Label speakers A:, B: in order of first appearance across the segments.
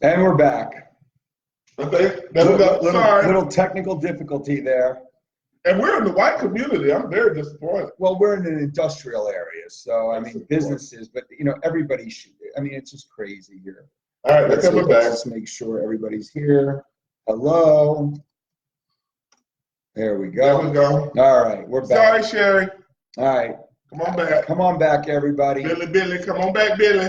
A: And we're back.
B: Okay,
A: Little technical difficulty there.
B: And we're in the white community. I'm very disappointed.
A: Well, we're in an industrial area, so I mean businesses, but everybody should. I mean, it's just crazy here.
B: All right, let's come back.
A: Just make sure everybody's here. Hello. There we go.
B: There we go.
A: All right, we're back.
B: Sorry, Sherry.
A: All right.
B: Come on back.
A: Come on back, everybody.
B: Billy, come on back, Billy.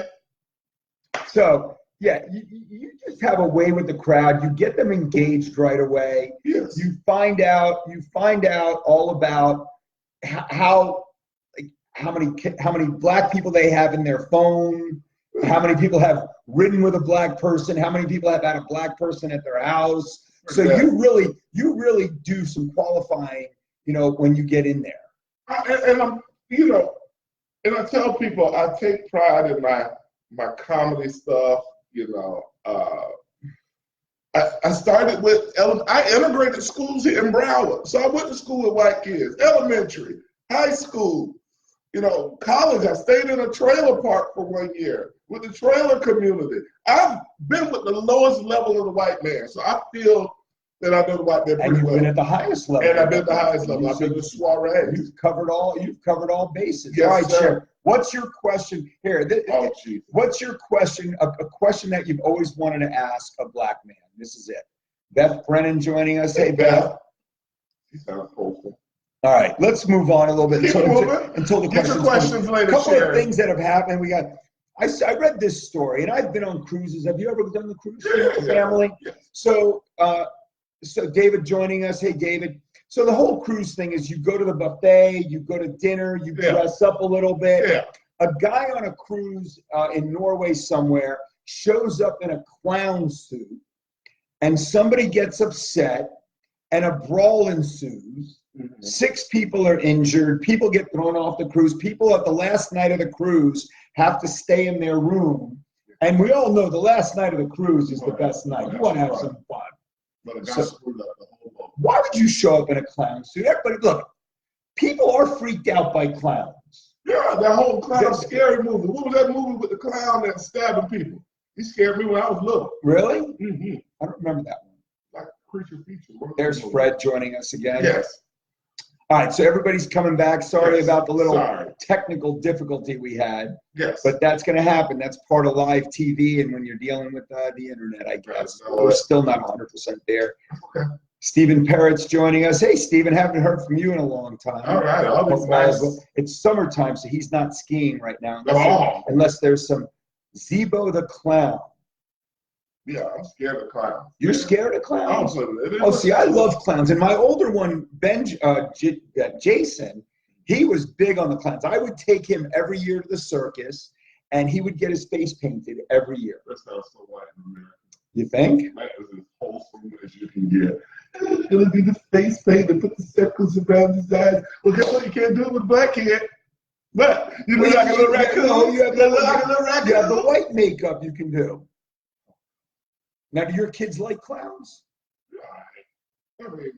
A: So, yeah, you just have a way with the crowd. You get them engaged right away.
B: Yes.
A: You find out all about how many black people they have in their phone, how many people have ridden with a black person, how many people have had a black person at their house. So you really do some qualifying, when you get in there.
B: And I tell people I take pride in my comedy stuff. I started with I integrated schools here in Broward, so I went to school with white kids, elementary, high school, college. I stayed in a trailer park for 1 year with the trailer community. I've been with the lowest level of the white man, so I feel that I know the white man pretty well.
A: And you've been at the highest level.
B: And I've been at the highest level. I've been to soiree.
A: You've covered all bases.
B: Yes,
A: all right,
B: sir.
A: Chair. What's your question here? What's your question? A question that you've always wanted to ask a black man. This is it. Beth Brennan joining us. Hey, Beth.
B: You sound hopeful.
A: All right, let's move on a little bit until the
B: questions later.
A: A couple of things that have happened. I read this story, and I've been on cruises. Have you ever done the cruise family?
B: Yeah.
A: So David joining us. Hey, David. So the whole cruise thing is you go to the buffet, you go to dinner, you dress up a little bit.
B: Yeah.
A: A guy on a cruise in Norway somewhere shows up in a clown suit, and somebody gets upset, and a brawl ensues. Mm-hmm. 6 people are injured. People get thrown off the cruise. People at the last night of the cruise have to stay in their room. And we all know the last night of the cruise is the best night. You want to have some fun.
B: But the guy screwed up the whole boat.
A: Why would you show up in a clown suit? Everybody, look, people are freaked out by clowns.
B: Yeah, that whole clown scary movie. What was that movie with the clown that stabbing people? He scared me when I was little.
A: Really?
B: Mm-hmm.
A: I don't remember that one.
B: Like Creature Feature.
A: There's Fred joining us again.
B: Yes.
A: All right, so everybody's coming back. Sorry about the little technical difficulty we had.
B: Yes.
A: But that's going to happen. That's part of live TV, and when you're dealing with the internet, I guess. We're still not 100% there.
B: Okay.
A: Stephen Parrott's joining us. Hey, Stephen, haven't heard from you in a long time.
B: All right.
A: It's summertime, so he's not skiing right now. Unless there's some Zebo the Clown.
B: Yeah, I'm scared of clowns.
A: You're scared of clowns?
B: Oh,
A: see, I love clowns. And my older one, Jason, he was big on the clowns. I would take him every year to the circus, and he would get his face painted every year.
B: That sounds so white in America.
A: You think?
B: That is as wholesome as you can get. It's going to be the face paint and put the circles around his eyes. Well, guess what? You can't do it with a black kid. But you look like a little raccoon.
A: You have the white makeup you can do. Now, do your kids like clowns?
B: I mean,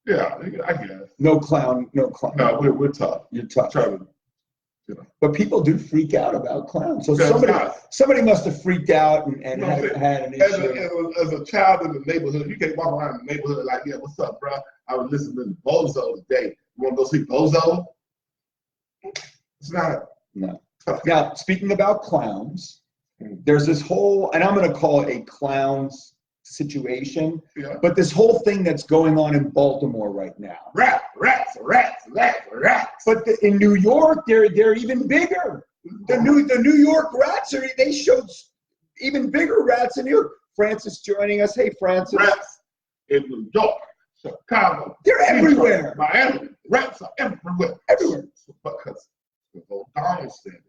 B: yeah, I guess.
A: No clown.
B: No, we're tough.
A: You're tough. But people do freak out about clowns. So somebody must have freaked out and had an issue.
B: As a child in the neighborhood, you can't walk around the neighborhood like, yeah, what's up, bro? I was listening to Bozo today. You want to go see Bozo? It's not.
A: No. Now, speaking about clowns, there's this whole, and I'm going to call it a clowns situation, but this whole thing that's going on in Baltimore right now.
B: Rats.
A: But in New York, they're even bigger. The New York rats they showed even bigger rats in New York. Francis joining us. Hey, Francis.
B: Rats in New York, Chicago.
A: They're everywhere.
B: Miami. Rats are everywhere.
A: Everywhere.
B: Because the whole Donald said it.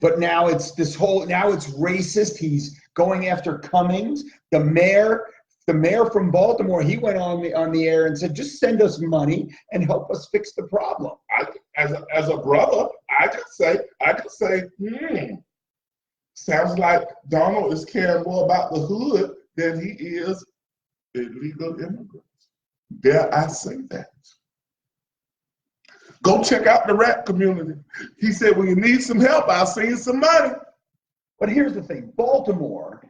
A: But now it's racist. He's going after Cummings. The mayor from Baltimore, he went on the air and said, just send us money and help us fix the problem.
B: As a brother, I could say, sounds like Donald is caring more about the hood than he is illegal immigrants. Dare I say that? Go check out the rap community. He said, when you need some help, I'll send you some money.
A: But here's the thing, Baltimore,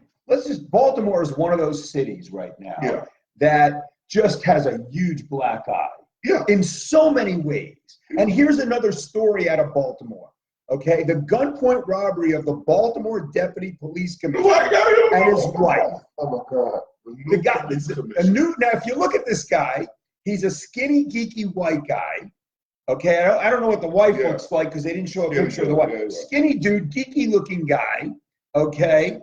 A: Baltimore is one of those cities right now
B: Yeah.
A: that just has a huge black eye.
B: Yeah.
A: In so many ways. And here's another story out of Baltimore. Okay, the gunpoint robbery of the Baltimore Deputy Police Commissioner and his wife.
B: Oh my God.
A: The guy, now, if you look at this guy, he's a skinny, geeky white guy. Okay, I don't know what the wife looks like because they didn't show a picture of the wife.
B: Yeah.
A: Skinny dude, geeky looking guy. Okay,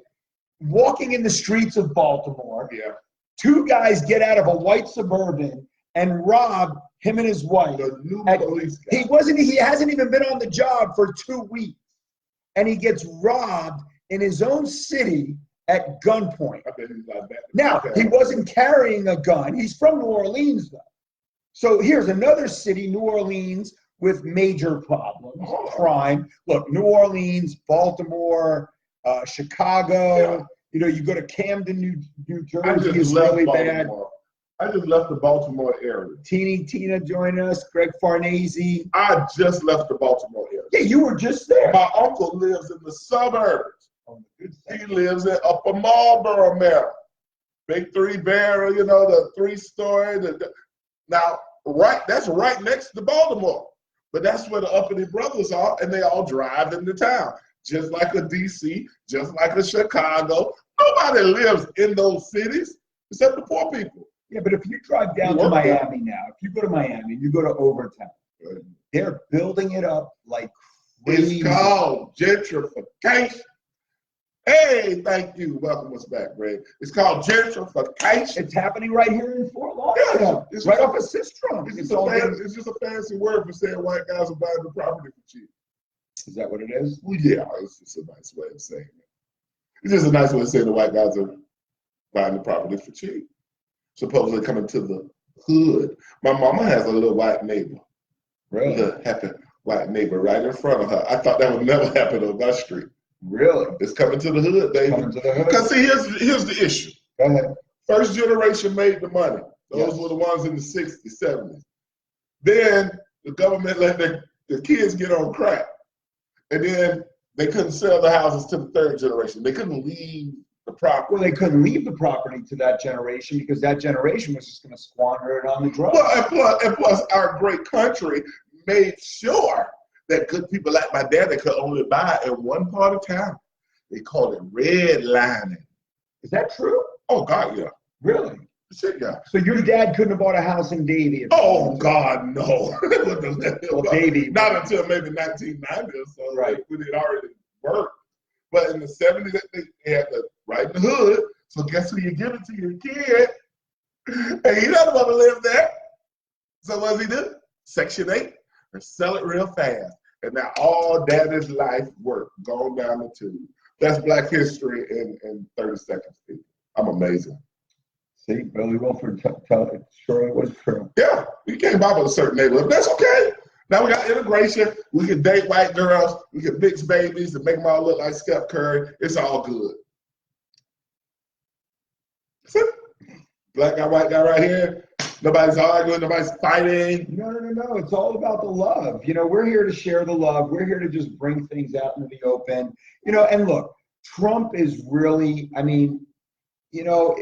A: walking in the streets of Baltimore.
B: Yeah.
A: Two guys get out of a white Suburban and rob him and his wife.
B: The new police guy.
A: He hasn't even been on the job for 2 weeks. And he gets robbed in his own city at gunpoint.
B: I bet he's like that.
A: Now, he wasn't carrying a gun. He's from New Orleans, though. So here's another city, New Orleans, with major problems, crime. Look, New Orleans, Baltimore, Chicago. You know, you go to Camden, New Jersey, is really bad.
B: I just left the Baltimore area.
A: Tina joined us. Greg Farnese.
B: I just left the Baltimore area.
A: Yeah, you were just there.
B: My uncle lives in the suburbs. He lives in Upper Marlboro, Maryland. Big 3-barrel, you know, the 3-story. Now, that's right next to Baltimore. But that's where the uppity brothers are, and they all drive into town. Just like a DC, just like a Chicago. Nobody lives in those cities except the poor people.
A: Yeah, but if you drive down to Miami now, if you go to Miami, you go to Overtown, they're building it up like crazy.
B: It's called gentrification. Hey, thank you. Welcome us back, Greg. It's called gentrification.
A: It's happening right here in Fort Lauderdale.
B: It's
A: right off of Sistrum.
B: It's just a fancy word for saying white guys are buying the property for cheap.
A: Is that what it is?
B: Well, yeah, it's just a nice way of saying it. It's just a nice way of saying the white guys are buying the property for cheap. Supposedly coming to the hood. My mama has a little white neighbor.
A: Really?
B: A little happy white neighbor right in front of her. I thought that would never happen on my street.
A: Really?
B: It's coming to the hood, baby.
A: Coming to the hood.
B: Because see, here's the issue.
A: Go ahead.
B: First generation made the money. Those were the ones in the 60s, 70s. Then the government let the kids get on crack. And then they couldn't sell the houses to the third generation. They couldn't leave the property.
A: Well, they couldn't leave the property to that generation because that generation was just going to squander it on the drugs.
B: Well, and plus our great country made sure that good people like my dad, they could only buy in one part of town. They called it redlining.
A: Is that true?
B: Oh, God, yeah.
A: Really?
B: Shit, yeah.
A: So your dad couldn't have bought a house in Davie?
B: Oh, God, no.
A: Well, Davie.
B: Not until maybe 1990 or so,
A: right,
B: when it already worked. But in the 70s, they had the right in the hood. So guess who you give it to your kid? And he doesn't want to live there. So what does he do? Section 8 and sell it real fast. And now all daddy's life work gone down the tube. That's Black history in 30 seconds, people. I'm amazing.
A: See, Billy Wilford sure it was true.
B: Yeah, you can't buy with a certain neighborhood. That's okay. Now we got integration. We can date white girls. We can mix babies and make them all look like Steph Curry. It's all good. Black guy, white guy right here. Nobody's arguing. Nobody's fighting.
A: No. It's all about the love. You know, we're here to share the love. We're here to just bring things out into the open. You know, and look, Trump is really, I mean, you know,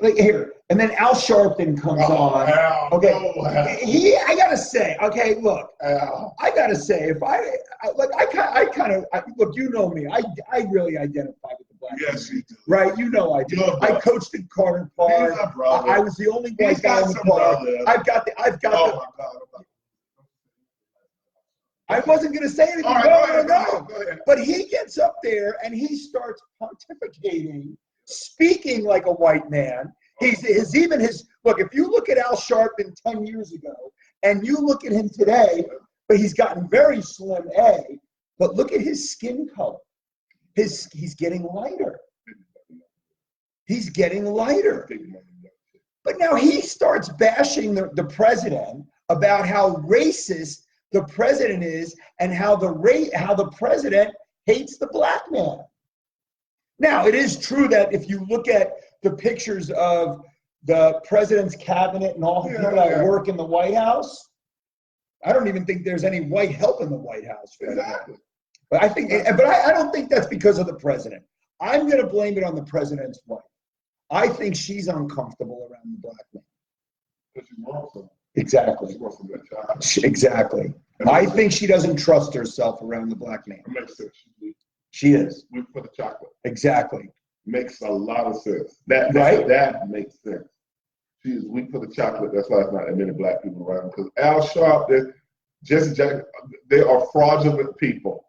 A: like here, and then Al Sharpton comes on.
B: Al,
A: okay,
B: Al.
A: I gotta say, okay, look,
B: Al.
A: I gotta say, if I kind of look, you know me, I really identify with the Black
B: Yes,
A: community,
B: you do.
A: right? You know I do. I coached in Carter Park. I was the only white guy in the park. I've got
B: Oh my God.
A: I wasn't going to say anything.
B: Right,
A: No.
B: Go ahead.
A: But he gets up there and he starts pontificating, speaking like a white man. Look, if you look at Al Sharpton 10 years ago and you look at him today, but he's gotten very slim, but look at his skin color. He's getting lighter. He's getting lighter. But now he starts bashing the president about how racist the president is and how the president hates the black man. Now, it is true that if you look at the pictures of the president's cabinet and all the people that work in the White House, I don't even think there's any white help in the White House.
B: Exactly.
A: But I don't think that's because of the president. I'm going to blame it on the president's wife. I think she's uncomfortable around the black man.
B: Because she's Muslim.
A: Exactly.
B: She wants to get child.
A: Exactly. I think she doesn't trust herself around the black man.
B: It makes sense.
A: She is.
B: We for the chocolate.
A: Exactly.
B: Makes a lot of sense. That makes sense. She is weak for the chocolate. That's why it's not that many black people around. Because Al Sharpton, Jesse Jackson, they are fraudulent people.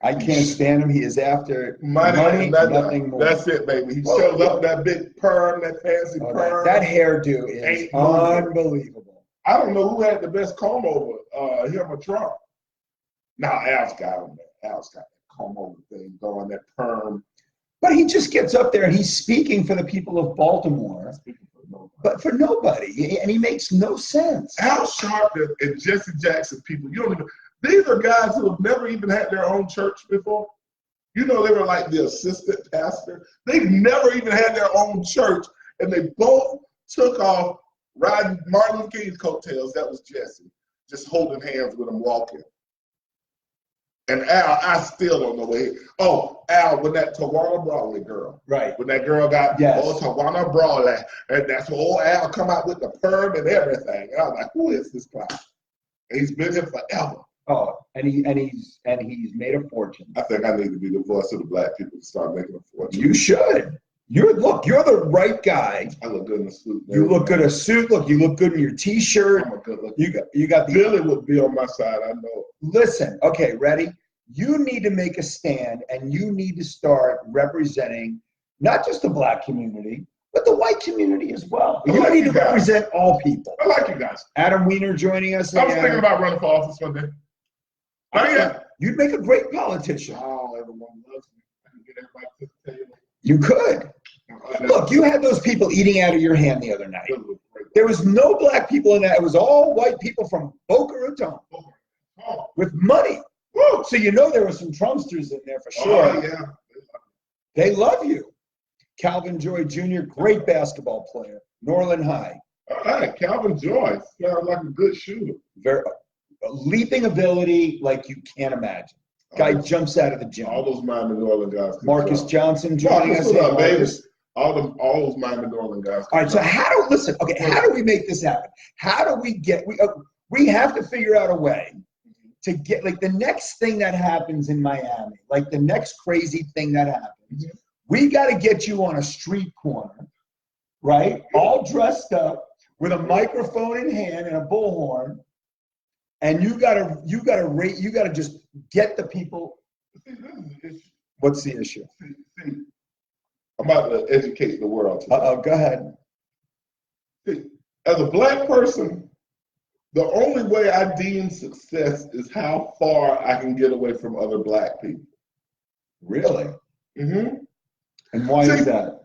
A: I can't stand him. He is after money, nothing more.
B: That's it, baby. He shows up with that big perm, that fancy perm.
A: That hairdo is unbelievable.
B: I don't know who had the best comb over, him or Trump. Now Al's got him there. Al's got that comb over thing going, that perm.
A: But he just gets up there and he's speaking for the people of Baltimore. But for nobody, and he makes no sense.
B: Al Sharpton and Jesse Jackson people, you don't even. These are guys who have never even had their own church before. You know, they were like the assistant pastor. They've never even had their own church, and they both took off riding Martin Luther King's coattails. That was Jesse, just holding hands with him walking. And Al, I still don't know where he. Oh, Al, when that Tawana Brawley girl.
A: Right.
B: When that girl got, Tawana Brawley. And that's when old Al come out with the perm and everything. And I was like, who is this guy? And he's been here forever.
A: Oh, and he's made a fortune.
B: I think I need to be the voice of the black people to start making a fortune.
A: You should. You're the right guy.
B: I look good in a suit.
A: You look good in a suit. Look, you look good in your T-shirt.
B: I'm a good looking.
A: You got the.
B: Billy would be on my side. I know.
A: Listen, okay, ready? You need to make a stand, and you need to start representing not just the black community, but the white community as well. You need to represent all people.
B: I like you guys.
A: Adam Weiner joining us.
B: I was thinking about running for office one day.
A: You'd make a great politician.
B: Oh, everyone loves me. I can get everybody to the table.
A: You could. Look, you had those people eating out of your hand the other night. There was no black people in that. It was all white people from Boca Raton with money. Woo! So you know there were some Trumpsters in there for sure.
B: Oh, yeah.
A: They love you. Calvin Joy Jr., great basketball player. Norland High.
B: All right, Calvin Joy. Sounds like a good shooter.
A: Very leaping ability like you can't imagine. Guy jumps out of the gym.
B: All those Miami New Orleans guys.
A: Marcus Johnson joining us.
B: All those Miami New Orleans guys.
A: All right, so how do we make this happen? How do we get, we have to figure out a way to get, like the next thing that happens in Miami, like the next crazy thing that happens, we got to get you on a street corner, right? All dressed up with a microphone in hand and a bullhorn. And you gotta just get the people.
B: See, this is the issue.
A: What's the issue?
B: See, I'm about to educate the world today.
A: Go ahead.
B: See, as a black person, the only way I deem success is how far I can get away from other black people.
A: Really?
B: Mm-hmm.
A: And why is that?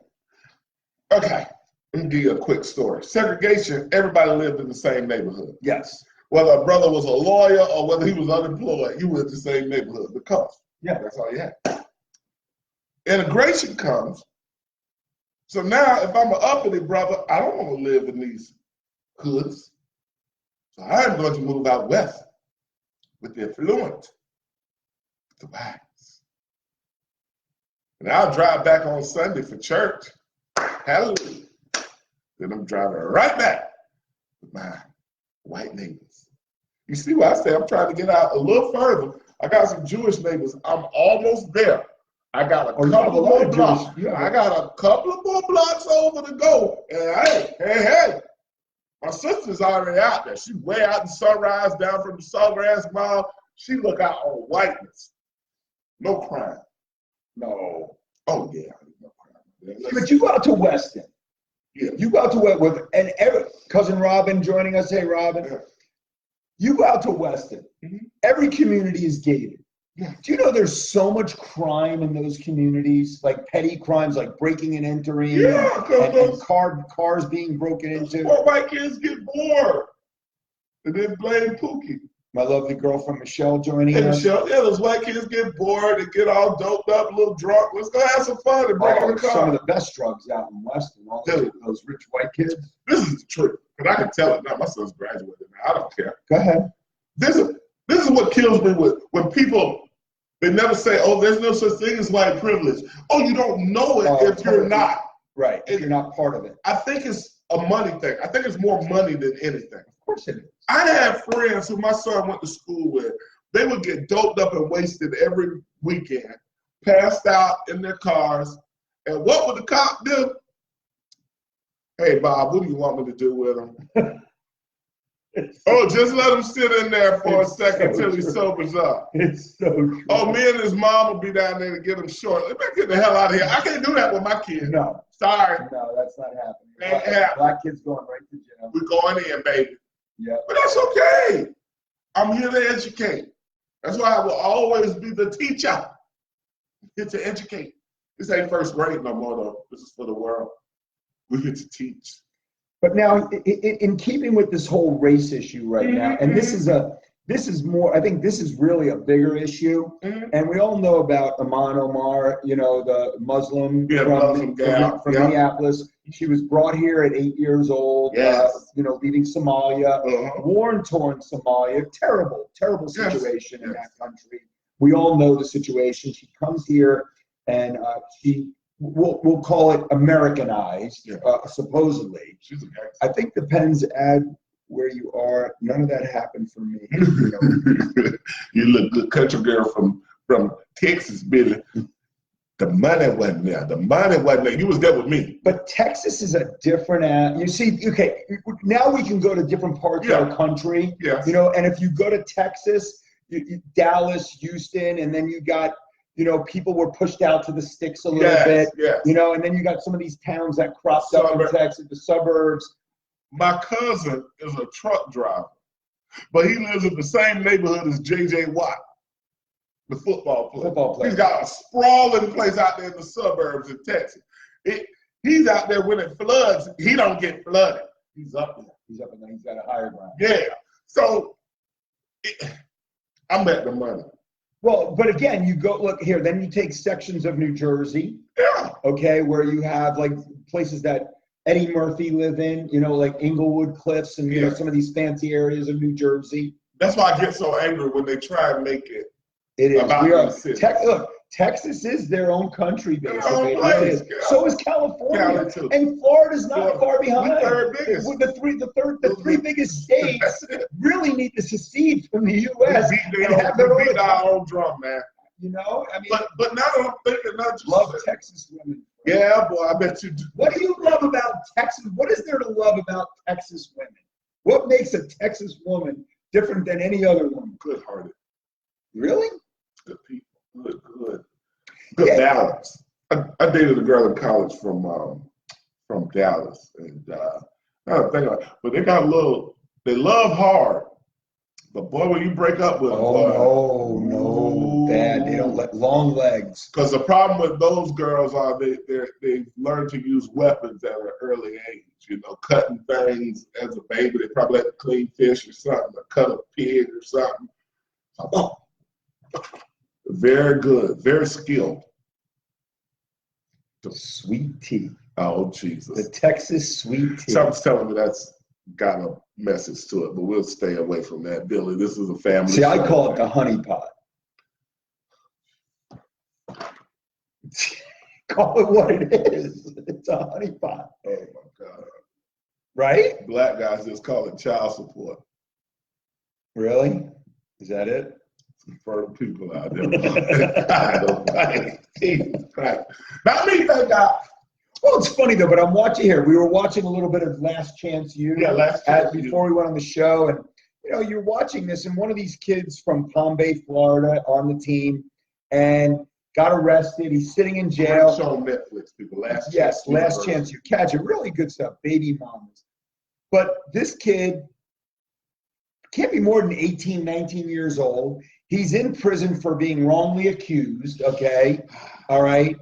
B: Okay, let me give you a quick story. Segregation, everybody lived in the same neighborhood.
A: Yes.
B: Whether a brother was a lawyer or whether he was unemployed, you were in the same neighborhood because that's all you had. Integration comes. So now if I'm an uppity brother, I don't want to live in these hoods. So I'm going to move out west with the affluent, the whites. And I'll drive back on Sunday for church. Hallelujah. Then I'm driving right back with my white neighbors. You see why I say I'm trying to get out a little further. I got some Jewish neighbors. I'm almost there. I got a couple more blocks. I got a couple of more blocks over to go. And hey, my sister's already out there. She's way out in Sunrise, down from the Sawgrass Mall. She look out on whiteness. No crime. No. Oh yeah. No crime.
A: But you go out to Weston.
B: Yeah.
A: You go out to Weston, and cousin Robin joining us. Hey, Robin. Yeah. You go out to Weston. Mm-hmm. Every community is gated. Yeah. Do you know there's so much crime in those communities, like petty crimes, like breaking and entering, and cars being broken into?
B: Poor white kids get bored, and then blame Pookie.
A: My lovely girlfriend Michelle joining us.
B: Michelle, those white kids get bored and get all doped up, a little drunk. Let's go have some fun and break in the car.
A: Some of the best drugs out in Weston. All those rich white kids.
B: This is the truth, because I can tell it now. My son's graduated now. I don't care.
A: Go ahead.
B: This is what kills me with when people They never say, oh, there's no such thing as white privilege. Oh, you don't know it if you're not.
A: Right, if you're not part of it.
B: I think it's a money thing. I think it's more money than anything.
A: Of course it is.
B: I had friends who my son went to school with. They would get doped up and wasted every weekend, passed out in their cars. And what would the cop do? Hey, Bob, what do you want me to do with him? Oh, just let him sit in there for a second till he sobers up.
A: It's so true.
B: Oh, me and his mom will be down there to get him short. Let me get the hell out of here. I can't do that with my kids.
A: No.
B: Sorry.
A: No, that's not happening. Black kids going right to jail.
B: We're going in, baby.
A: Yeah.
B: But that's okay. I'm here to educate. That's why I will always be the teacher. I'm here to educate. This ain't first grade no more, though. This is for the world. We're here to teach.
A: But now, in keeping with this whole race issue right now, and this is more, I think this is really a bigger issue. And we all know about Aman Omar, you know, the Muslim from Minneapolis. She was brought here at 8 years old, you know, leaving Somalia, war-torn Somalia. Terrible, terrible situation in that country. We all know the situation. She comes here and we'll call it Americanized, supposedly. I think depends at where you are. None of that happened for me. You know.
B: You look good, country girl from Texas, Billy. The money wasn't there. The money wasn't there. You was there with me.
A: But Texas is a different. You see, okay, now we can go to different parts of our country.
B: Yeah.
A: You know, and if you go to Texas, Dallas, Houston, and then you got. You know, people were pushed out to the sticks a little bit, you know, and then you got some of these towns that cropped up in Texas, the suburbs.
B: My cousin is a truck driver, but he lives in the same neighborhood as J.J. Watt, the football player. He's got a sprawling place out there in the suburbs in Texas. He's out there when it floods. He don't get flooded. He's up there.
A: He's up there. He's got a higher ground.
B: Yeah. So I'm at the money.
A: Well, but again, you go, look here, then you take sections of New Jersey, okay, where you have like places that Eddie Murphy live in, you know, like Inglewood Cliffs and, you know, some of these fancy areas of New Jersey.
B: That's why I get so angry when they try and make it.
A: It is.
B: About
A: look, Texas is their own country, basically. So is California. And Florida's not far behind. The three biggest states really need to secede from the U.S. and have their own
B: our own drum, man.
A: You know, I mean,
B: but now that I'm thinking, not just
A: love Texas women.
B: Yeah, boy, I bet you do.
A: What do you love about Texas? What is there to love about Texas women? What makes a Texas woman different than any other woman?
B: Good-hearted.
A: Really?
B: Good people. Good balance. I dated a girl in college from Dallas, and but they got they love hard, but boy, when you break up with them,
A: no, bad. They don't let long legs.
B: Because the problem with those girls are they learn to use weapons at an early age. You know, cutting things as a baby. They probably had to clean fish or something, or cut a pig or something. Very good, very skilled.
A: The sweet tea.
B: Oh, Jesus.
A: The Texas sweet tea.
B: Something's telling me that's got a message to it, but we'll stay away from that, Billy. This is a family
A: show.
B: I
A: call it the honey pot. Call it what it is. It's a honey pot.
B: Oh, my God.
A: Right?
B: Black guys just call it child support.
A: Really? Is that it?
B: Fertile people out there. Jesus Christ. Not me, thank God.
A: Well, it's funny though, but I'm watching here. We were watching a little bit of Last Chance U. Before we went on the show, and you know, you're watching this, and one of these kids from Palm Bay, Florida, on the team, and got arrested. He's sitting in jail.
B: It's on Netflix, people. Last
A: Chance U. Catch it. Really good stuff. Baby mamas. But this kid can't be more than 18, 19 years old. He's in prison for being wrongly accused, okay? All right?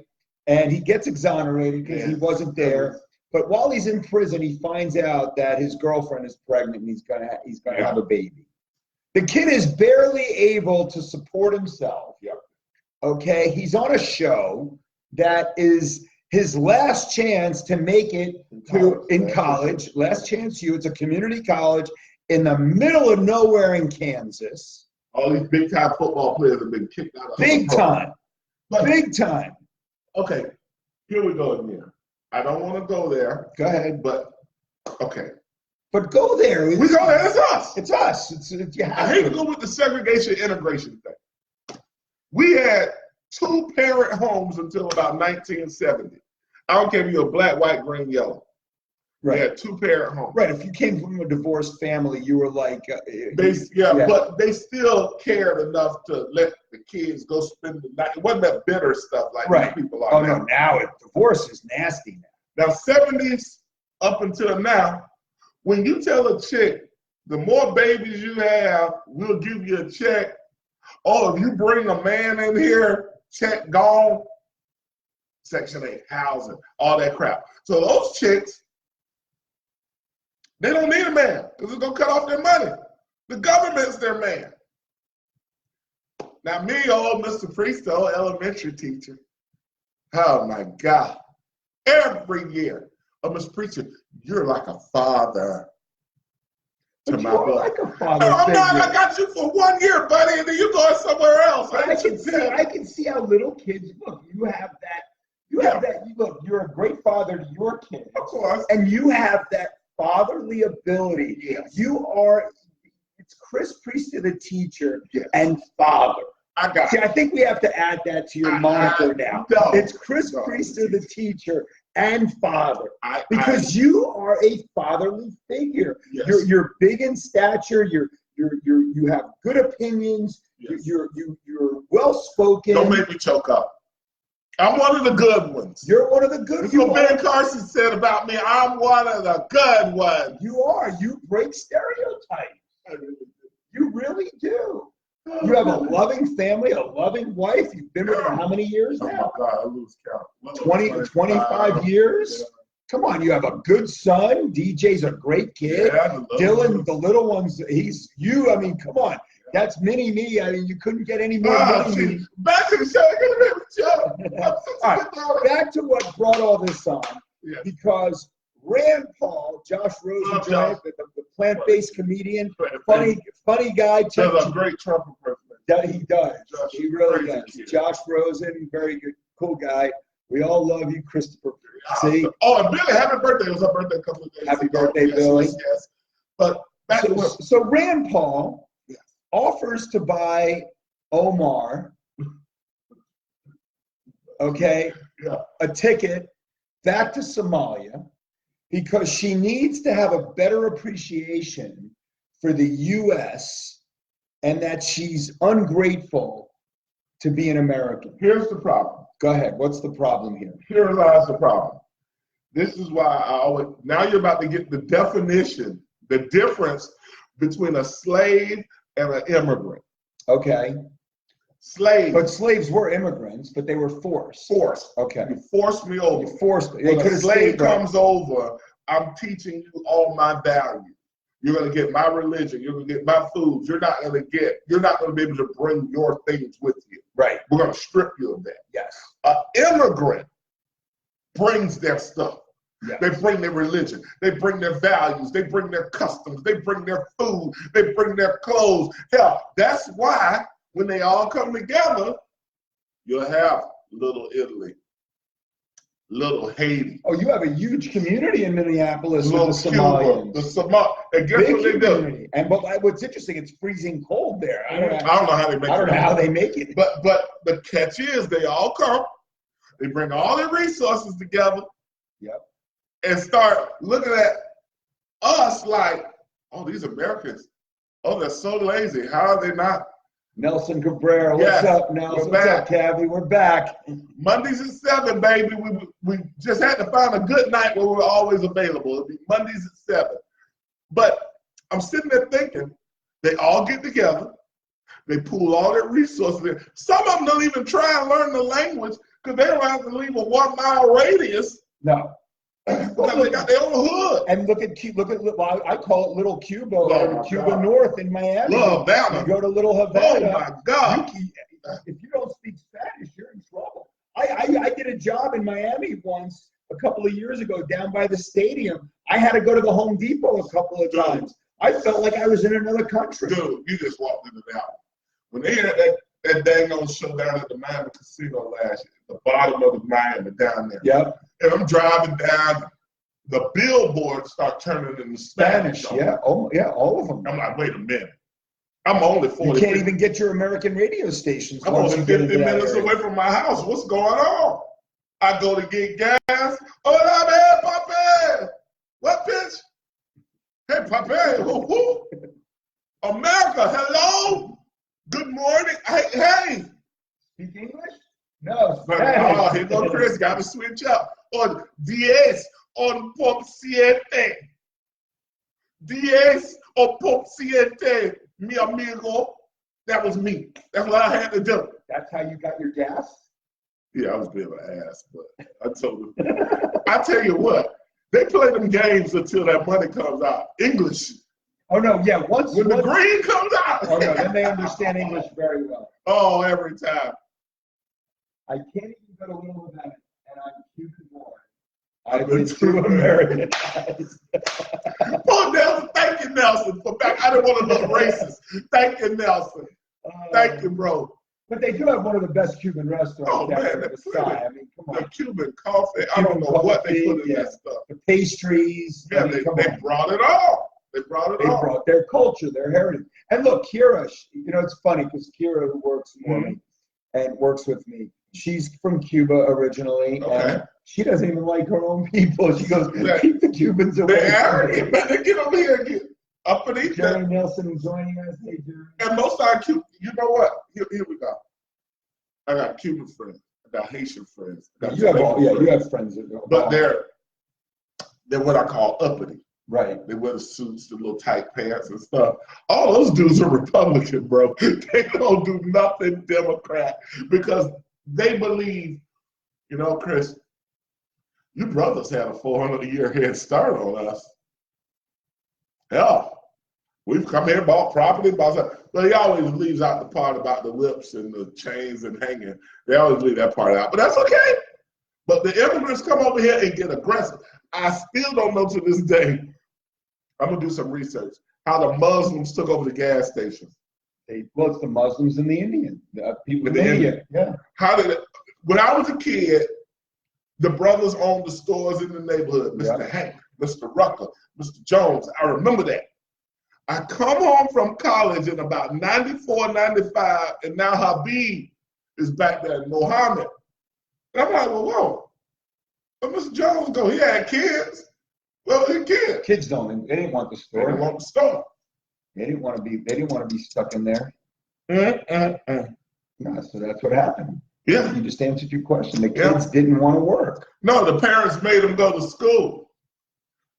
A: And he gets exonerated because he wasn't there. But while he's in prison, he finds out that his girlfriend is pregnant and he's gonna have a baby. The kid is barely able to support himself. Okay? He's on a show that is his last chance to make it in college. Last Chance U. It's a community college in the middle of nowhere in Kansas.
B: All these big time football players have been kicked out of
A: Big time.
B: But,
A: Big time.
B: Okay, here we go again. I don't want to go there.
A: Go ahead.
B: But, okay.
A: But go there.
B: We go there. It's us.
A: It's us.
B: I hate to go with the segregation integration thing. We had 2-parent homes until about 1970. I don't care if you're black, white, green, yellow.
A: Right.
B: We had 2-parent homes.
A: Right. If you came from a divorced family, you were like,
B: but they still cared enough to let the kids go spend the night. It wasn't that bitter stuff like these people are now.
A: No, now divorce is nasty now.
B: Now, 70s up until now, when you tell a chick, the more babies you have, we'll give you a check. Oh, if you bring a man in here, check gone. Section 8, housing, all that crap. So those chicks, they don't need a man because it's going to cut off their money. The government's their man. Now, me, old Mr. Pristo, elementary teacher, oh my God. Every year, Mr. Preacher, you're like a father to my boy.
A: Like a father.
B: No, I'm not. I got you for 1 year, buddy, and then you're going somewhere else.
A: I can see how little kids look. You have that. Look, you're a great father to your kids.
B: Of course.
A: And you have that fatherly ability.
B: Yes.
A: It's Chris Priester, the teacher,
B: yes,
A: and father.
B: I
A: think we have to add that to your moniker now.
B: No,
A: it's Chris Priester, the teacher, and father. Because you are a fatherly figure.
B: Yes.
A: You're big in stature. You have good opinions.
B: Yes.
A: You're well spoken.
B: Don't make me choke up. I'm one of the good ones.
A: You're one of the good ones.
B: What Ben Carson said about me, I'm one of the good ones.
A: You are. You break stereotypes. You really do. You have a loving family, a loving wife. You've been with her how many years now?
B: Oh my God, I lose count.
A: 25 years? Yeah. Come on, you have a good son. DJ's a great kid.
B: Yeah,
A: Dylan, the little ones, he's you. I mean, come on. That's mini me. I mean, you couldn't get any more mini me.
B: Back to the show.
A: All right, back to what brought all this on.
B: Yes.
A: Because Rand Paul, Josh Rosen, the plant-based comedian, funny guy.
B: Does a great Trump impersonation.
A: He does. He really does. Kid. Josh Rosen, very good, cool guy. We all love you, Christopher. See?
B: Oh, and Billy, happy birthday. It was her birthday a couple of days ago.
A: Happy birthday, Billy.
B: Yes. But back to what?
A: So Rand Paul offers to buy Omar, a ticket back to Somalia because she needs to have a better appreciation for the U.S. and that she's ungrateful to be an American.
B: Here's the problem.
A: Go ahead. What's the problem here?
B: Here lies the problem. This is why now you're about to get the definition, the difference between a slave and an immigrant.
A: Okay.
B: Slaves.
A: But slaves were immigrants, but they were forced.
B: Forced.
A: Okay.
B: You forced me over.
A: You forced me.
B: When a slave comes over, I'm teaching you all my values. You're going to get my religion. You're going to get my food. You're not going to be able to bring your things with you.
A: Right.
B: We're going to strip you of that.
A: Yes.
B: An immigrant brings their stuff.
A: Yes.
B: They bring their religion. They bring their values. They bring their customs. They bring their food. They bring their clothes. Hell, that's why when they all come together, you'll have Little Italy, Little Haiti.
A: Oh, you have a huge community in Minneapolis
B: Little
A: with the Somalians.
B: And guess
A: Big
B: what they
A: community.
B: do?
A: And what's interesting, it's freezing cold there.
B: I don't know how they make it.
A: I don't know how they make it.
B: But the catch is they all come. They bring all their resources together.
A: Yep. And
B: start looking at us like, oh, these Americans, oh, they're so lazy. How are they not?
A: Nelson Cabrera, what's up, Nelson? What's up, Cavi? We're back.
B: Mondays at 7, baby. We just had to find a good night where we're always available. It'll be Mondays at 7. But I'm sitting there thinking, they all get together. They pool all their resources in. Some of them don't even try and learn the language because they don't have to leave a 1 mile radius. No. Because they got their own hood. And look at well, I call it Little Cuba or Cuba North in Miami. Love that. You go to Little Havana. Oh my God. If you don't speak Spanish, you're in trouble. I did a job in Miami once a couple of years ago down by the stadium. I had to go to the Home Depot a couple of times. I felt like I was in another country. Dude, you just walked into that one. When they had that dang old show down at the Miami Casino last year, the bottom of the Miami down there.
A: Yep.
B: And I'm driving down, the billboards start turning into Spanish.
A: Yeah. Oh, yeah. All of them.
B: I'm like, wait a minute. I'm only 40.
A: You can't even get your American radio stations.
B: I'm only 50 minutes away from my house. What's going on? I go to get gas. Hola, man, Papi. What, bitch? Hey, Papi. Who? America, hello? Good morning. Hey.
A: Speak English? No.
B: Oh, here go Chris. Got to switch up. On 10, on pop 7. 10, on pop 7. Mi amigo. That was me. That's what I had to do.
A: That's how you got your gas?
B: Yeah, I was being an ass, but I told them. I tell you what, they play them games until that money comes out. English.
A: Oh, no, yeah. When
B: the green comes out.
A: Oh, no, then they understand English very well.
B: Oh, every time.
A: I can't even go to Little Havana, and I'm Cuban born. I've been too American.
B: Oh, Nelson, thank you, Nelson. For back, I didn't want to look racist. Thank you, Nelson. Thank you, bro.
A: But they do have one of the best Cuban restaurants down there at the side. I mean, come on.
B: The Cuban coffee, I don't know what they put in that stuff.
A: The pastries.
B: Yeah, they brought it all. They brought
A: their culture, their heritage. And look, Kira, you know, it's funny because Kira, who works for me and works with me, she's from Cuba originally.
B: Okay.
A: And she doesn't even like her own people. She goes, keep the Cubans away.
B: They're arrogant, man. They get over here and get up and eat.
A: Jerry Nelson joining us. Hey, Jerry.
B: And most of our Cuban, you know what? Here we go. I got Cuban friends. I got Haitian friends.
A: You have friends.
B: But they're what I call uppity.
A: Right.
B: They wear the suits, the little tight pants and stuff. All those dudes are Republican, bro. They don't do nothing Democrat because they believe, you know, Chris, you brothers had a 400-year head start on us. Hell, we've come here, bought property, but he always leaves out the part about the whips and the chains and hanging. They always leave that part out, but that's okay. But the immigrants come over here and get aggressive. I still don't know to this day. I'm gonna do some research. How the Muslims took over the gas stations.
A: Well, it's the Muslims and the Indian people in India. Yeah.
B: How did it? When I was a kid, the brothers owned the stores in the neighborhood. Mr. Hank, Mr. Rucker, Mr. Jones. I remember that. I come home from college in about 94, 95, and now Habib is back there, Mohammed. And I'm like, well, whoa. Where Mr. Jones go? He had kids. Well, he kids.
A: Kids they didn't want the store.
B: They didn't want the store.
A: They didn't want to be stuck in there. No, so that's what happened.
B: Yeah.
A: You just answered your question. The kids didn't want to work.
B: No, the parents made them go to school.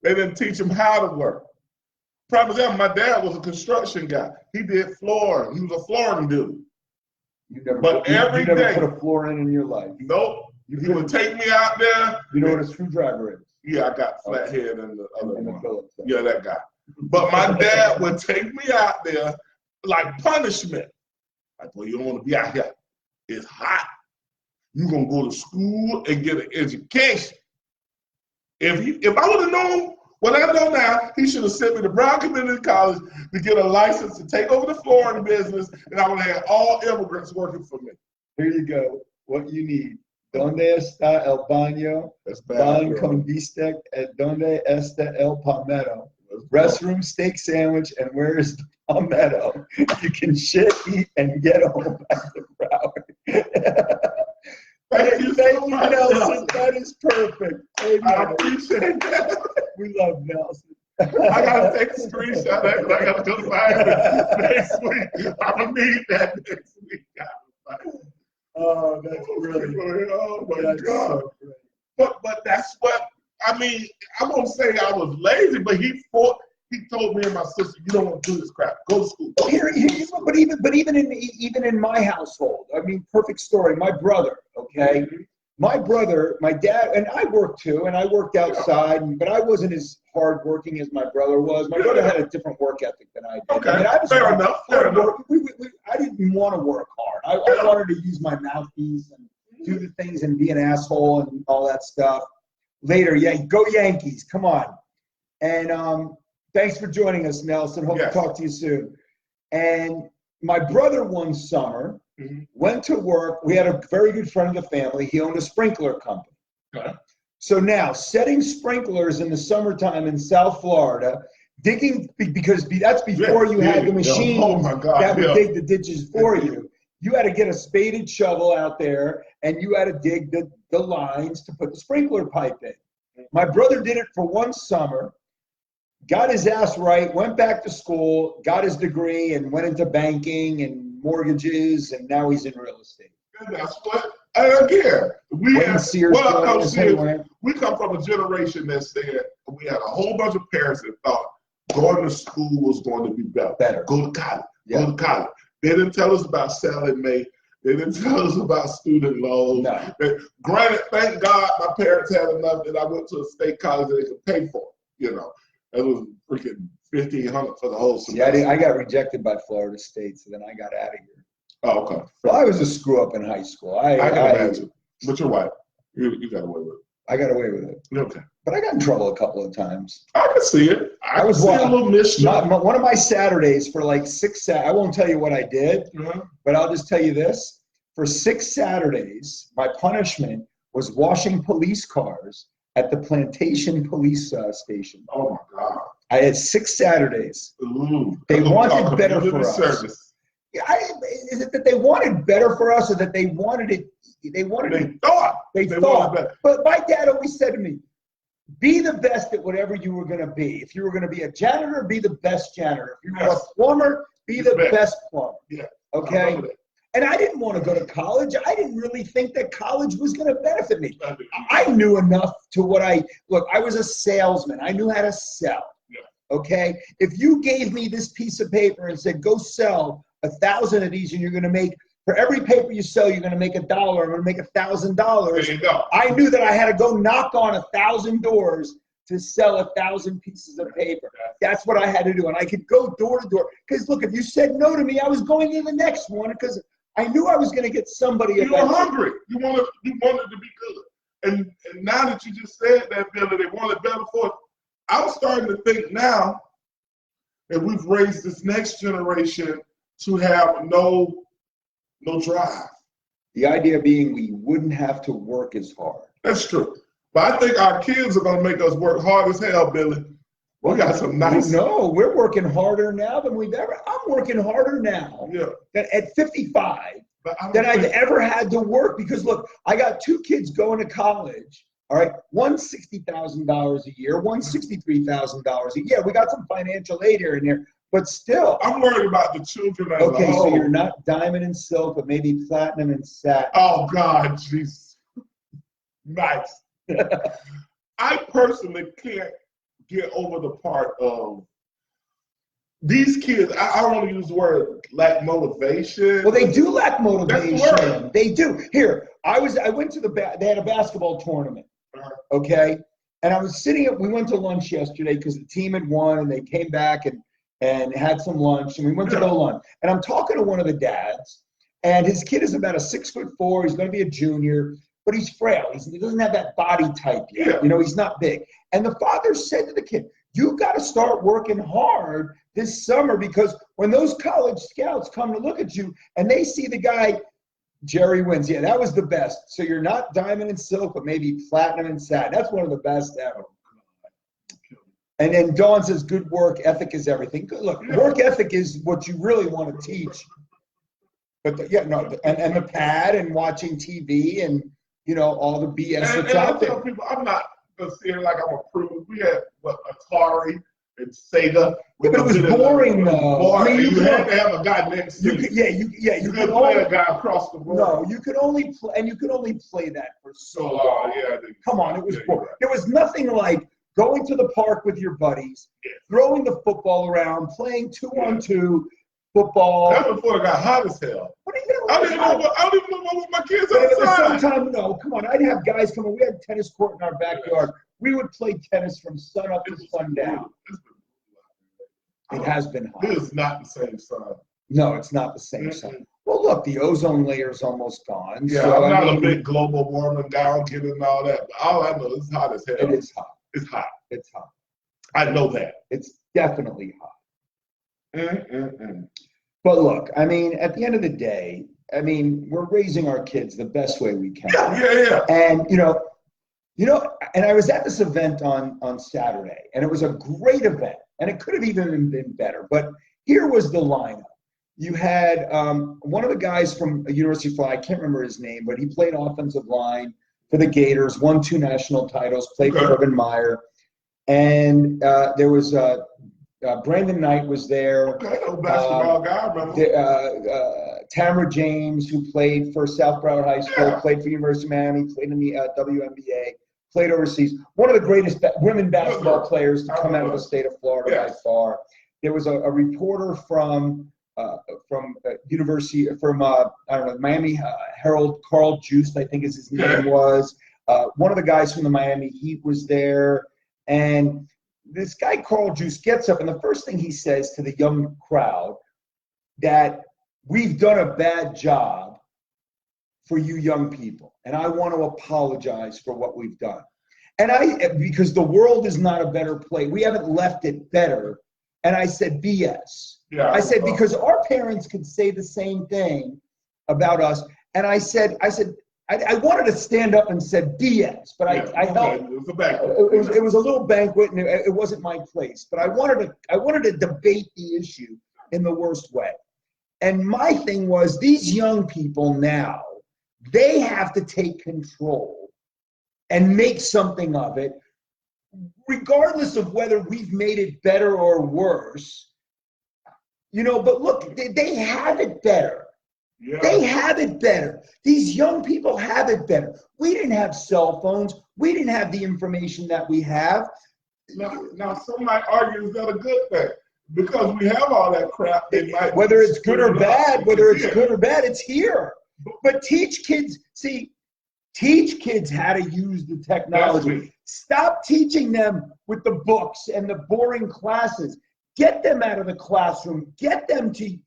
B: They didn't teach them how to work. Problem is, my dad was a construction guy. He did flooring. He was a flooring dude.
A: You never put a floor in your life.
B: Nope. He would take me out there.
A: You know what a screwdriver is?
B: Yeah, I got flathead and the other one. Yeah, that guy. But my dad would take me out there like punishment. Like, well, you don't want to be out here. It's hot. You're going to go to school and get an education. If I would have known what I know now, he should have sent me to Brown Community College to get a license to take over the flooring business, and I would have had all immigrants working for me.
A: Here you go. What you need. ¿Dónde está el baño? Pan con bistec. ¿Dónde está el palmetto? Restroom, steak sandwich, and where is the palmetto? You can shit, eat, and get home after Broward. Thank you so much, Nelson. That is perfect. Amen.
B: I appreciate that.
A: We love Nelson.
B: I gotta take a screenshot of that because I gotta go find it next week. I'm gonna need that next week.
A: Oh, that's really.
B: Oh my God! But that's what I mean. I won't say I was lazy, but he told me and my sister, "You don't want to do this crap. Go to school."
A: But even in my household, I mean, perfect story. My brother, okay, my dad, and I worked too, and I worked outside, but I wasn't as hardworking as my brother was. My brother had a different work ethic than I did.
B: Okay,
A: I mean, I was
B: fair enough.
A: I didn't want to work hard. I wanted to use my mouthpiece and do the things and be an asshole and all that stuff. Later, go Yankees, come on. And thanks for joining us, Nelson. Hope to talk to you soon. And my brother one summer went to work. We had a very good friend of the family. He owned a sprinkler company.
B: Okay.
A: So now setting sprinklers in the summertime in South Florida, digging, because that's before you had the machines that would dig the ditches for you. You had to get a spaded shovel out there and you had to dig the lines to put the sprinkler pipe in. My brother did it for one summer, got his ass right, went back to school, got his degree, and went into banking and mortgages, and now he's in real estate.
B: And that's what, and again, we come from a generation that said we had a whole bunch of parents that thought going to school was going to be better. Go to college. Go to college. They didn't tell us about Sallie Mae. They didn't tell us about student loans. No. Granted, thank God my parents had enough that I went to a state college that they could pay for. You know, it was freaking $1,500 for the whole semester.
A: Yeah, I got rejected by Florida State, so then I got out of here.
B: Oh, okay.
A: Well, I was a screw up in high school. I can
B: imagine. But you're white. You got away with it.
A: I got away with it.
B: Okay.
A: But I got in trouble a couple of times.
B: I can see it. I was a little mischief.
A: One of my Saturdays for like 6 Saturdays, I won't tell you what I did, but I'll just tell you this. For 6 Saturdays, my punishment was washing police cars at the Plantation Police Station.
B: Oh, my God.
A: I had 6 Saturdays.
B: Ooh.
A: They wanted better for us.
B: Service.
A: Yeah, is it that they wanted better for us or that they wanted it? They thought. But my dad always said to me, be the best at whatever you were going to be. If you were going to be a janitor, be the best janitor. If you were a plumber, be the best plumber.
B: Yeah.
A: Okay? And I didn't want to go to college. I didn't really think that college was going to benefit me. I knew enough to look, I was a salesman. I knew how to sell. Yeah. Okay? If you gave me this piece of paper and said, go sell 1,000 of these and you're going to make, for every paper you sell, you're going to make $1. I'm going to make $1,000.
B: There you go.
A: I knew that I had to go knock on 1,000 doors to sell 1,000 pieces of paper. That's what I had to do. And I could go door to door. Because look, if you said no to me, I was going to the next one because I knew I was going to get somebody.
B: You were hungry. You wanted to be good. And now that you just said that, Billy, they wanted better for it. I'm starting to think now that we've raised this next generation to have no drive.
A: The idea being we wouldn't have to work as hard.
B: That's true. But I think our kids are going to make us work hard as hell, Billy. We got some nice.
A: No, we're working harder now than we've ever. I'm working harder now than at 55 than I've ever had to work because look, I got 2 kids going to college. All right, one's $60,000 a year, one's $63,000 a year. Yeah, we got some financial aid here and there. But still,
B: I'm worried about the children.
A: Okay, so you're not diamond and silk, but maybe platinum and satin.
B: Oh God, jeez, nice. I personally can't get over the part of these kids. I don't want to use the word lack motivation.
A: Well, they do lack motivation. They do. Here, I went to they had a basketball tournament. Okay, and I was sitting. We went to lunch yesterday because the team had won, and they came back and had some lunch, and we went to go lunch. And I'm talking to one of the dads, and his kid is about a 6'4". He's going to be a junior, but he's frail. He doesn't have that body type yet. Yeah. You know, he's not big. And the father said to the kid, you got to start working hard this summer because when those college scouts come to look at you and they see the guy, Jerry wins. Yeah, that was the best. So you're not diamond and silk, but maybe platinum and satin. That's one of the best ever. And then Dawn says, good work ethic is everything. Look, work ethic is what you really want to teach. But and the pad and watching TV and, you know, all the BS that's out there.
B: People, I'm not going to say like I'm a prude. We had Atari and Sega.
A: But it was boring though.
B: I mean, you had to have a guy next to you.
A: You
B: could play a guy across the board.
A: No, you could only play that for so long. Come on, it was boring. There was nothing like going to the park with your buddies, throwing the football around, playing 2-on-2 football.
B: That was before it got hot as hell. I don't even know what my kids outside.
A: At the same time, no, come on. I'd have guys come in. We had a tennis court in our backyard. We would play tennis from sun up to sundown. It has been hot.
B: It is not the same sun.
A: No, it's not the same sun. Well, look, the ozone layer's almost gone.
B: Yeah, so, I'm not a big global warming guy. I'm kidding all that. But all I know is it's hot as hell.
A: It is hot.
B: It's hot.
A: It's hot.
B: I know that.
A: It's definitely hot. But look, I mean, at the end of the day, I mean, we're raising our kids the best way we can.
B: Yeah.
A: And and I was at this event on Saturday, and it was a great event, and it could have even been better. But here was the lineup. You had one of the guys from University of Florida, I can't remember his name, but he played offensive line for the Gators, won 2 national titles, played for Urban Meyer. And there was Brandon Knight was there.
B: Okay, basketball guy, remember?
A: Tamara James, who played for South Broward High School, played for University of Miami, played in the WNBA, played overseas. One of the greatest women basketball players to come out of the state of Florida by far. There was a reporter from University, Miami Herald, Carl Juice, I think is his name was. One of the guys from the Miami Heat was there. And this guy, Carl Juice, gets up, and the first thing he says to the young crowd, that we've done a bad job for you young people, and I want to apologize for what we've done. And because the world is not a better place. We haven't left it better. And I said, BS. Yeah, I said, because our parents could say the same thing about us. And I said, I wanted to stand up and said BS, but I helped. It was a banquet. It was a little banquet, and it wasn't my place. But I wanted to debate the issue in the worst way. And my thing was, these young people now, they have to take control and make something of it, regardless of whether we've made it better or worse. But look, they have it better. Yeah. They have it better. These young people have it better. We didn't have cell phones. We didn't have the information that we have.
B: Now some might argue is that a good thing? Because we have all that crap.
A: Whether it's good or bad, it's here. But teach kids how to use the technology. Stop teaching them with the books and the boring classes. Get them out of the classroom. Get them to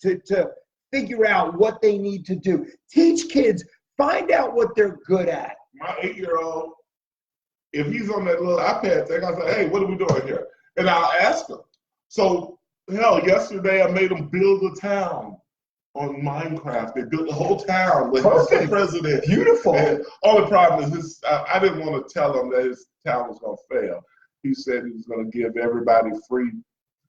A: figure out what they need to do. Teach kids, find out what they're good at.
B: My 8-year-old, if he's on that little iPad thing, I'll say, hey, what are we doing here? And I'll ask him. So, yesterday I made them build a town on Minecraft. They built the whole town with the president.
A: Beautiful.
B: And only problem is I didn't want to tell him that his town was going to fail. He said he was going to give everybody free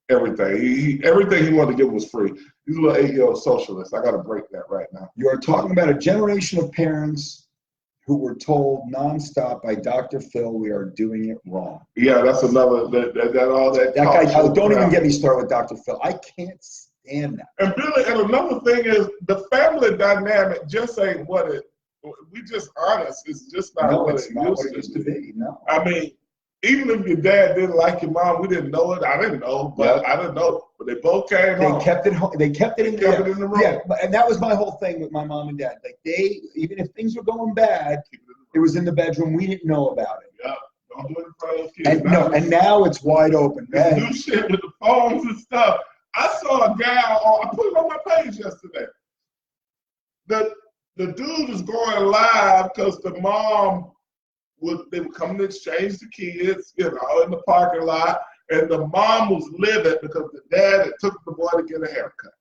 B: everything. Everything he wanted to give was free. He's a little 8-year-old socialist. I got to break that right now.
A: You are talking about a generation of parents who were told nonstop by Dr. Phil, we are doing it wrong.
B: Yeah, that's another, that
A: guy, don't even get me started with Dr. Phil. I can't stand that.
B: And Billy, and another thing is the family dynamic just ain't what it, we just honest, it's just not what it used to be.
A: No.
B: I mean, even if your dad didn't like your mom, we didn't know it. I didn't know, but I didn't know. But they both came home.
A: They kept it home. They kept it in
B: the room.
A: Yeah, and that was my whole thing with my mom and dad. Like even if things were going bad, it was in the bedroom. We didn't know about it.
B: Yeah, don't do it in front of those kids.
A: And now it's wide open.
B: This new shit with the phones and stuff. I saw a gal. I put it on my page yesterday. The dude is going live because the mom. They would come to exchange the kids, in the parking lot, and the mom was livid because the dad had took the boy to get a haircut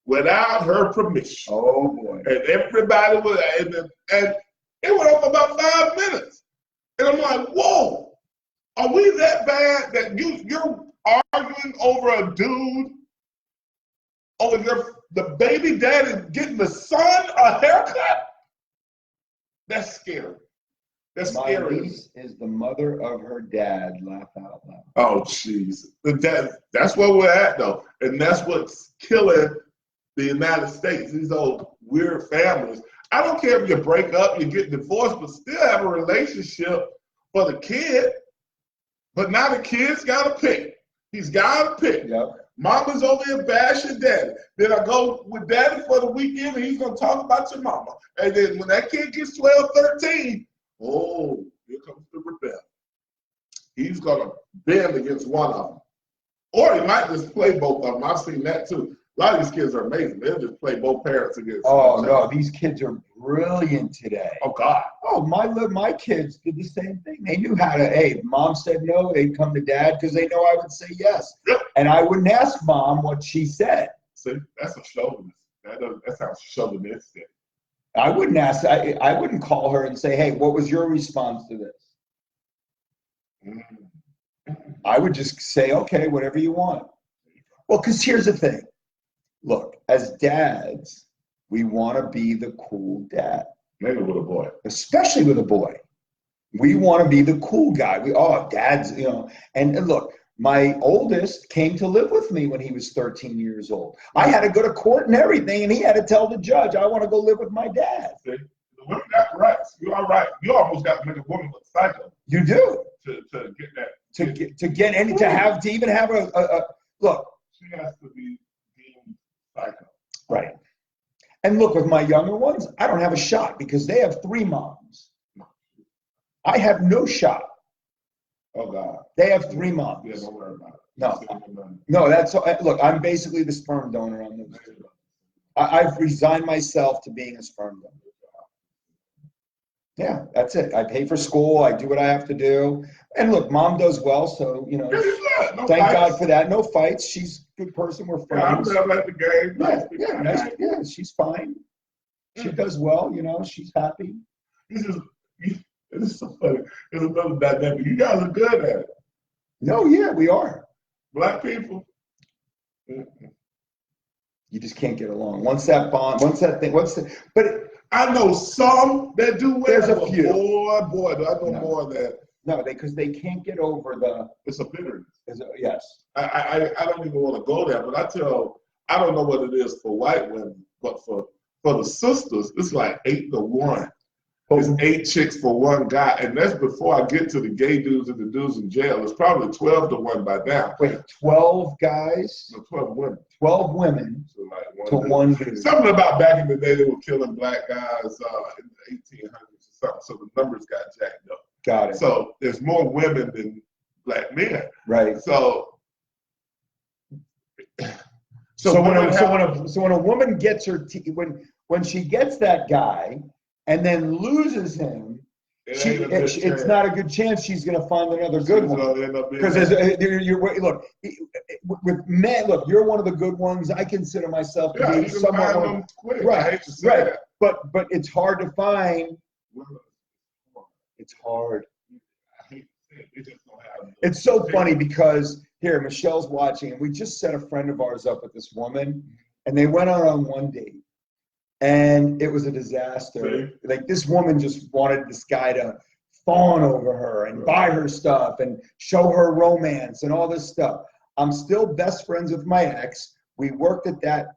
B: without her permission.
A: Oh boy!
B: And everybody was, and it went on for about 5 minutes, and I'm like, whoa, are we that bad that you're arguing over a dude, over the baby daddy getting the son a haircut? That's scary. That's scary.
A: My niece is the mother of her dad. Laugh out loud.
B: Oh, jeez. That's where we're at, though. And that's what's killing the United States, these old weird families. I don't care if you break up, you get divorced, but still have a relationship for the kid. But now the kid's got to pick. He's got to pick.
A: Yep.
B: Mama's over here bashing daddy. Then I go with daddy for the weekend, and he's going to talk about your mama. And then when that kid gets 12, 13, oh, here comes the rebel. He's going to bend against one of them. Or he might just play both of them. I've seen that too. A lot of these kids are amazing. They'll just play both parents against
A: no, these kids are brilliant today.
B: Oh, God.
A: Oh, my kids did the same thing. They knew how to, hey, mom said no, they'd come to dad because they know I would say yes.
B: Yep.
A: And I wouldn't ask mom what she said.
B: See, that's a chauvinist. That sounds chauvinistic.
A: I wouldn't ask. I wouldn't call her and say, "Hey, what was your response to this?" I would just say, "Okay, whatever you want." Well, because here's the thing. Look, as dads, we want to be the cool dad.
B: Maybe with a boy.
A: Especially with a boy. We want to be the cool guy. Dads, and look, my oldest came to live with me when he was 13 years old. I had to go to court and everything, and he had to tell the judge, I want to go live with my dad.
B: See, the women got rights. You are right. You almost got to make a woman look psycho.
A: You do.
B: To get that.
A: To even have a look.
B: She has to be deemed psycho.
A: Right. And look, with my younger ones, I don't have a shot because they have 3 moms. I have no shot.
B: Oh, God.
A: They have 3 moms.
B: Yeah, don't worry about it.
A: No, look, I'm basically the sperm donor on this. I've resigned myself to being a sperm donor. Yeah, that's it. I pay for school. I do what I have to do. And look, mom does well, so, thank God for that. No fights. She's a good person. We're friends.
B: Yeah, I'm at the game.
A: Yeah, she's fine. She does well, she's happy.
B: This is so funny. There's another dynamic. You guys are good at it.
A: No, yeah, we are.
B: Black people.
A: You just can't get along. But
B: I know some that do well.
A: There's a few.
B: Boy, do I know more than that.
A: No, because they can't get over
B: it's a bitterness.
A: Yes.
B: I don't even want to go there, but I don't know what it is for white women, but for the sisters, it's like 8-1. It's 8 chicks for 1 guy, and that's before I get to the gay dudes and the dudes in jail. It's probably 12-1 by now.
A: Wait, 12 guys?
B: No, 12 women.
A: 12 women to 1 dude.
B: Something about back in the day they were killing black guys in the 1800s or something, so the numbers got jacked up.
A: Got it.
B: So there's more women than black men.
A: Right.
B: So
A: when a woman gets her when she gets that guy and then loses him, it's not a good chance she's going to find another good one. Because look, with men, look, you're one of the good ones. I consider myself to be somewhat one. Right. But it's hard to find. It's hard. It's so funny because here Michelle's watching, and we just set a friend of ours up with this woman, and they went out on 1 date. And it was a disaster. Like, this woman just wanted this guy to fawn over her and buy her stuff and show her romance and all this stuff. I'm still best friends with my ex. We worked at that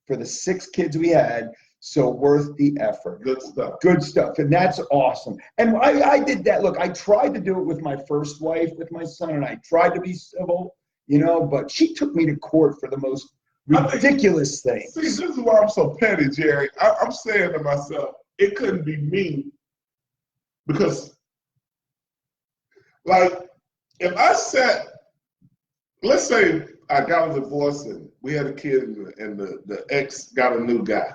A: for the 6 kids we had. So worth the effort.
B: Good stuff.
A: Good stuff. And that's awesome. And I did that. Look, I tried to do it with my first wife, with my son, and I tried to be civil, but she took me to court for the most ridiculous thing.
B: See, this is why I'm so petty, Jerry. I'm saying to myself, it couldn't be me because, like, if I sat, let's say I got a divorce and we had a kid and the ex got a new guy.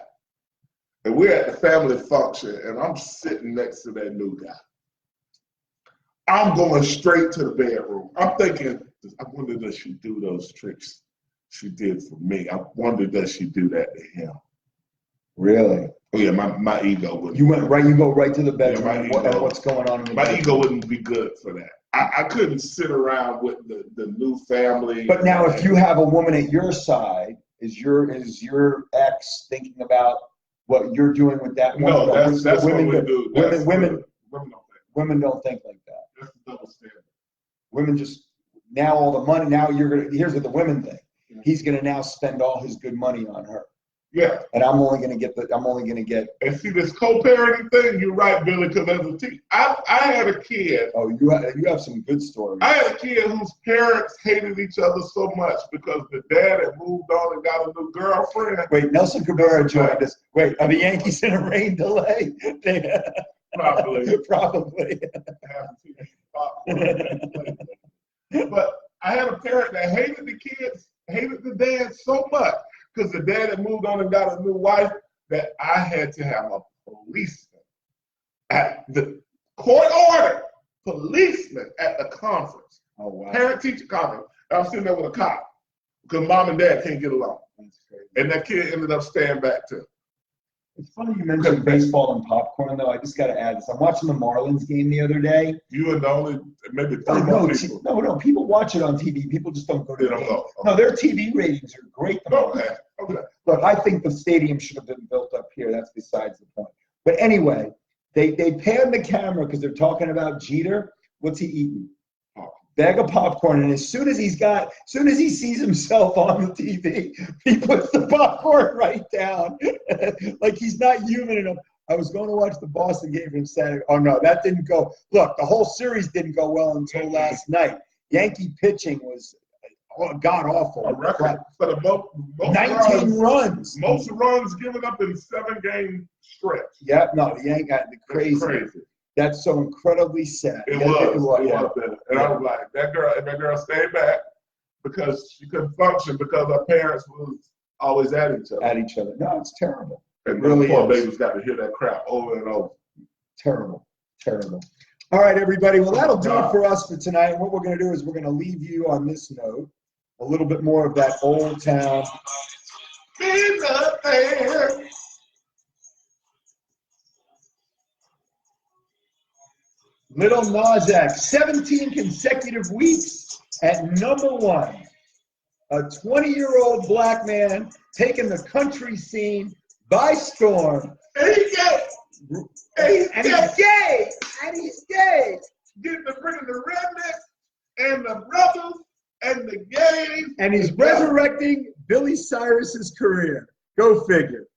B: And we're at the family function and I'm sitting next to that new guy. I'm going straight to the bedroom. I'm thinking, I wonder does she do those tricks she did for me? I wonder does she do that to him?
A: Really?
B: Oh yeah, my ego wouldn't.
A: You go right to the bedroom. Yeah, what's going on in the bedroom?
B: My ego wouldn't be good for that. I couldn't sit around with the new family.
A: But now if you have a woman at your side, is your ex thinking about what you're doing with that woman?
B: No, that's women what we do.
A: Women don't think like that.
B: That's the double standard.
A: Women just, now all the money, now here's what the women think. He's gonna now spend all his good money on her.
B: Yeah.
A: And I'm only gonna get.
B: And see this co-parenting thing, you're right, Billy, because as a teacher, I had a kid.
A: Oh, you have some good stories.
B: I had a kid whose parents hated each other so much because the dad had moved on and got a new girlfriend.
A: Wait, Nelson Cabrera joined us. Wait, are the Yankees in a rain delay?
B: Probably. But I had a parent that hated the kids, hated the dad so much because the dad had moved on and got a new wife that I had to have a policeman at the court order, policeman at the conference.
A: Oh, wow.
B: Parent-teacher conference. And I'm sitting there with a cop because mom and dad can't get along.
A: That's crazy.
B: And that kid ended up staying back too.
A: It's funny you mentioned baseball and popcorn, though. I just got to add this. I'm watching the Marlins game the other day.
B: You and the only maybe three more people.
A: No. People watch it on TV. People just don't go to the game.
B: Okay.
A: No, their TV ratings are great.
B: Okay.
A: Look, I think the stadium should have been built up here. That's besides the point. But anyway, they pan the camera because they're talking about Jeter. What's he eating? Bag of popcorn, and as soon as he sees himself on the TV, he puts the popcorn right down, like he's not human enough. I was going to watch the Boston game from Saturday. Oh no, that didn't go. Look, the whole series didn't go well until last night. Yankee pitching was god awful.
B: A record for the most
A: 19 runs.
B: Most runs given up in 7-game stretch.
A: Yeah, no, the Yankees got crazy. That's so incredibly sad.
B: It was. And I was like, that girl stayed back because she couldn't function because her parents was always at each other.
A: No, it's terrible.
B: And really, poor babies got to hear that crap over and over.
A: Terrible. All right, everybody. Well, that'll do it for us for tonight. And what we're going to do is we're going to leave you on this note. A little bit more of that old town. Little Nas X, 17 consecutive weeks at #1. A 20-year-old black man taking the country scene by storm.
B: And he's gay.
A: And he's gay.
B: Getting to bring the rednecks and the brothers and the gays.
A: And he's resurrecting Billy Cyrus's career. Go figure.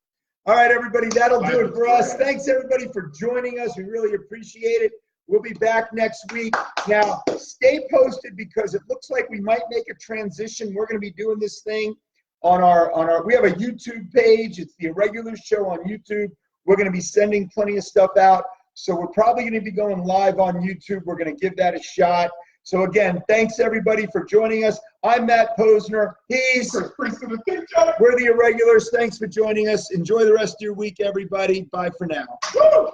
A: All right, everybody, that'll do it for us. Thanks, everybody, for joining us. We really appreciate it. We'll be back next week. Now, stay posted because it looks like we might make a transition. We're going to be doing this thing on our. We have a YouTube page. It's the Irregulars Show on YouTube. We're going to be sending plenty of stuff out. So we're probably going to be going live on YouTube. We're going to give that a shot. So again, thanks everybody for joining us. I'm Matt Posner. He's we're the Irregulars. Thanks for joining us. Enjoy the rest of your week, everybody. Bye for now.
B: Woo!